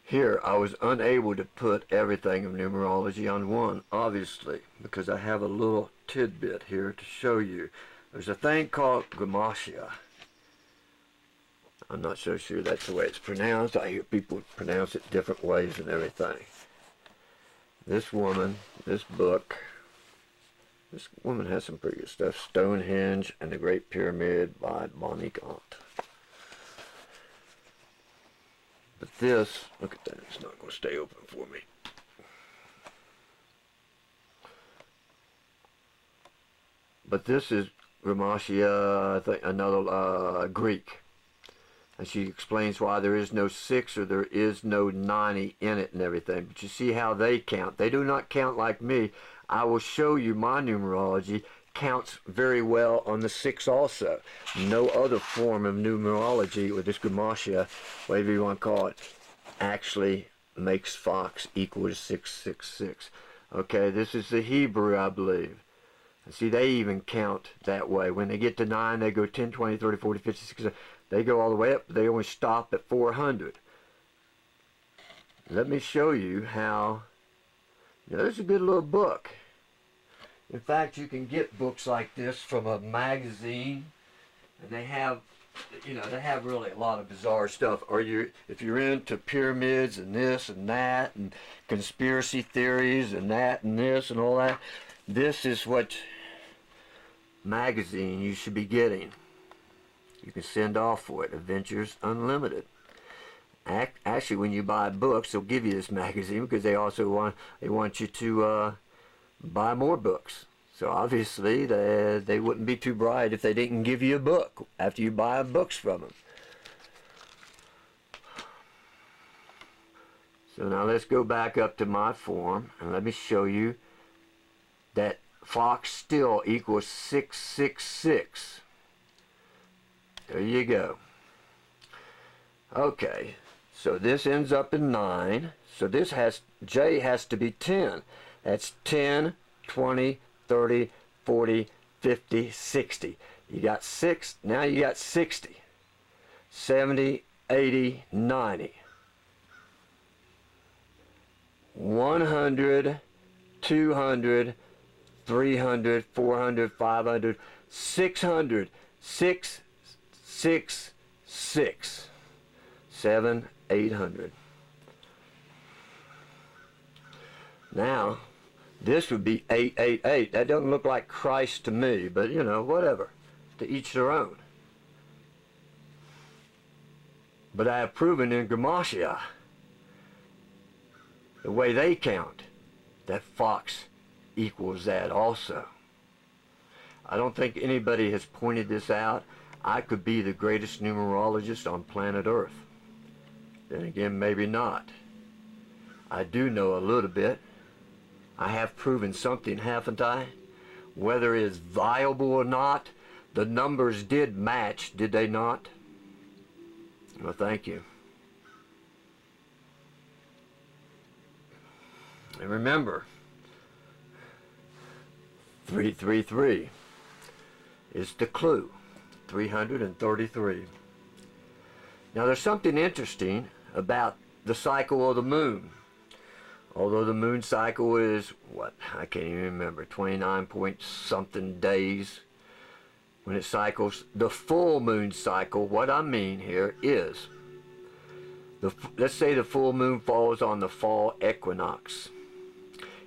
Here, I was unable to put everything of numerology on one, obviously, because I have a little tidbit here to show you. There's a thing called Gematria. I'm not so sure that's the way it's pronounced. I hear people pronounce it different ways and everything. This woman, this book, this woman has some pretty good stuff. Stonehenge and the Great Pyramid by Bonnie Gaunt. But this, look at that, it's not going to stay open for me. But this is Gematria, I think, another Greek. And she explains why there is no 6 or there is no 90 in it and everything. But you see how they count. They do not count like me. I will show you my numerology counts very well on the 6 also. No other form of numerology with this Gematria, whatever you want to call it, actually makes Fox equal to 666. Okay, this is the Hebrew, I believe. And see, they even count that way. When they get to 9, they go 10, 20, 30, 40, 50, 60. They go all the way up. They only stop at 400. Let me show you how. You know, this is a good little book. In fact, you can get books like this from a magazine, and they have, you know, they have really a lot of bizarre stuff. Or if you're into pyramids and this and that, and conspiracy theories and that and this and all that, this is what magazine you should be getting. You can send off for it. Adventures Unlimited. Actually, when you buy books, they'll give you this magazine because they also want you to buy more books. So obviously, they wouldn't be too bright if they didn't give you a book after you buy books from them. So now let's go back up to my form and let me show you that Fox still equals 666. There you go. Okay, so this ends up in 9. So this J has to be 10. That's 10, 20, 30, 40, 50, 60. You got 6, now you got 60. 70, 80, 90. 100, 200, 300, 400, 500, 600, 6, 6, 6, 7, 800. Now, this would be 888. That doesn't look like Christ to me, but you know, whatever. To each their own. But I have proven in Gematria, the way they count, that Fox equals that also. I don't think anybody has pointed this out. I could be the greatest numerologist on planet Earth. Then again, maybe not. I do know a little bit. I have proven something, haven't I? Whether it's viable or not, the numbers did match, did they not? Well, thank you. And remember, 333 is the clue. 333. Now there's something interesting about the cycle of the moon. Although the moon cycle is, what, I can't even remember, 29 point something days when it cycles. The full moon cycle, what I mean here is, let's say the full moon falls on the fall equinox.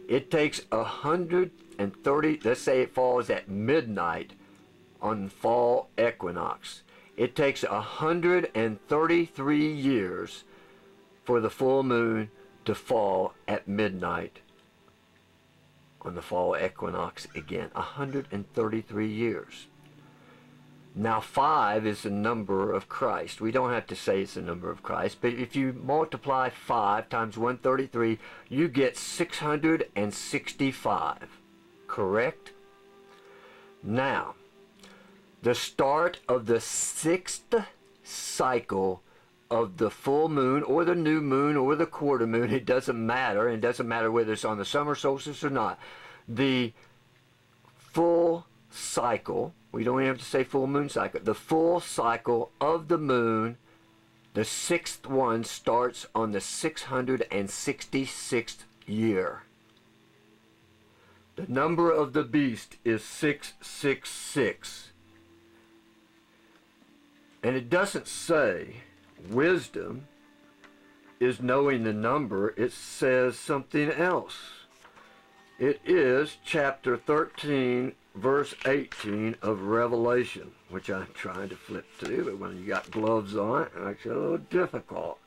It takes 130, let's say it falls at midnight on fall equinox. It takes 133 years for the full moon to fall at midnight on the fall equinox again. 133 years. Now 5 is the number of Christ. We don't have to say it's the number of Christ, but if you multiply 5 times 133, you get 665. Correct? Now, the start of the 6th cycle of the full moon or the new moon or the quarter moon, it doesn't matter. It doesn't matter whether it's on the summer solstice or not. The full cycle, we don't even have to say full moon cycle, the full cycle of the moon The sixth one starts on the 666th year. The number of the beast is 666. And it doesn't say wisdom is knowing the number. It says something else. It is chapter 13, verse 18 of Revelation, which I'm trying to flip to, but when you got gloves on, it's a little difficult.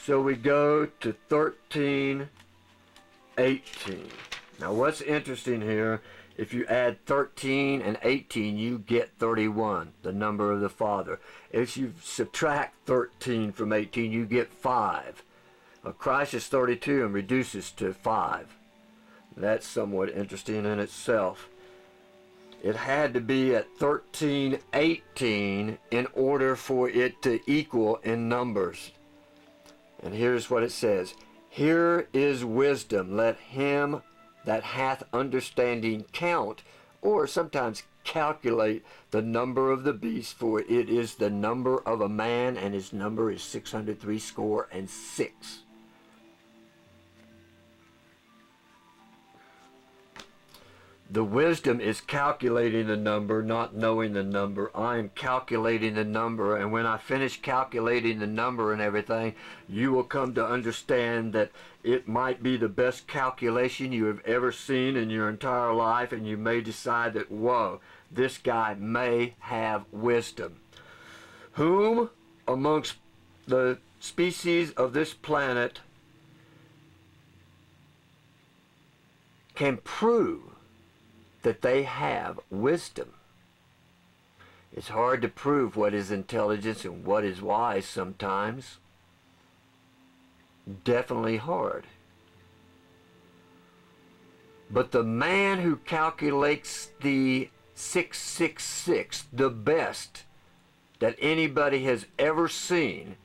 So we go to 13:18. Now what's interesting here, if you add 13 and 18, you get 31, the number of the Father. If you subtract 13 from 18, you get 5. Christ is 32 and reduces to 5. That's somewhat interesting in itself. It had to be at 13:18 in order for it to equal in numbers. And here's what it says. Here is wisdom. Let him that hath understanding count, or sometimes calculate the number of the beast, for it is the number of a man, and his number is 666. The wisdom is calculating the number, not knowing the number. I am calculating the number, and when I finish calculating the number and everything, you will come to understand that it might be the best calculation you have ever seen in your entire life, and you may decide that, whoa, this guy may have wisdom. Whom amongst the species of this planet can prove that they have wisdom? It's hard to prove what is intelligence and what is wise sometimes. Definitely hard. But the man who calculates the 666, the best that anybody has ever seen,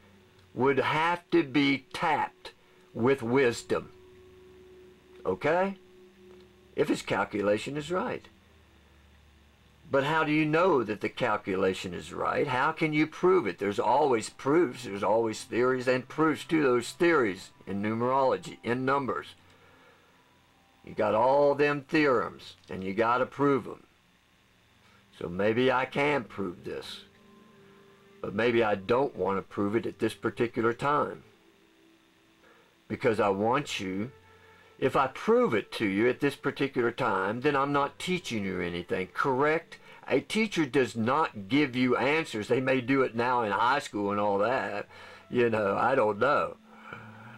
would have to be tapped with wisdom. Okay? If his calculation is right. But how do you know that the calculation is right? How can you prove it? There's always proofs, there's always theories and proofs to those theories in numerology, in numbers. You got all them theorems, and you got to prove them. So maybe I can prove this, but maybe I don't want to prove it at this particular time. Because I want you, if I prove it to you at this particular time, then I'm not teaching you anything, correct? A teacher does not give you answers. They may do it now in high school and all that. You know, I don't know.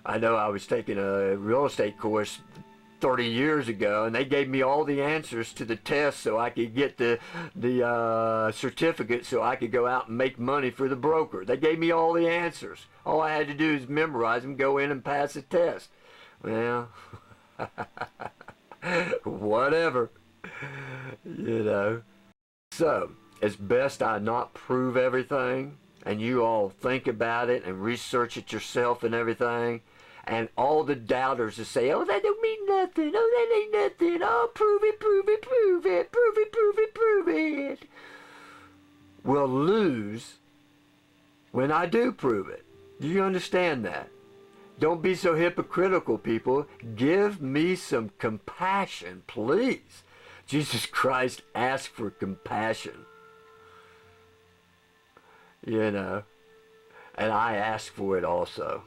I know I was taking a real estate course 30 years ago, and they gave me all the answers to the test so I could get the certificate so I could go out and make money for the broker. They gave me all the answers. All I had to do is memorize them, go in and pass the test. Well, whatever, you know. So, it's best I not prove everything, and you all think about it and research it yourself and everything. And all the doubters that say, oh, that don't mean nothing, oh, that ain't nothing, oh, prove it, prove it, prove it, prove it, prove it, prove it, will lose when I do prove it. Do you understand that? Don't be so hypocritical, people. Give me some compassion, please. Jesus Christ asked for compassion. You know, and I ask for it also.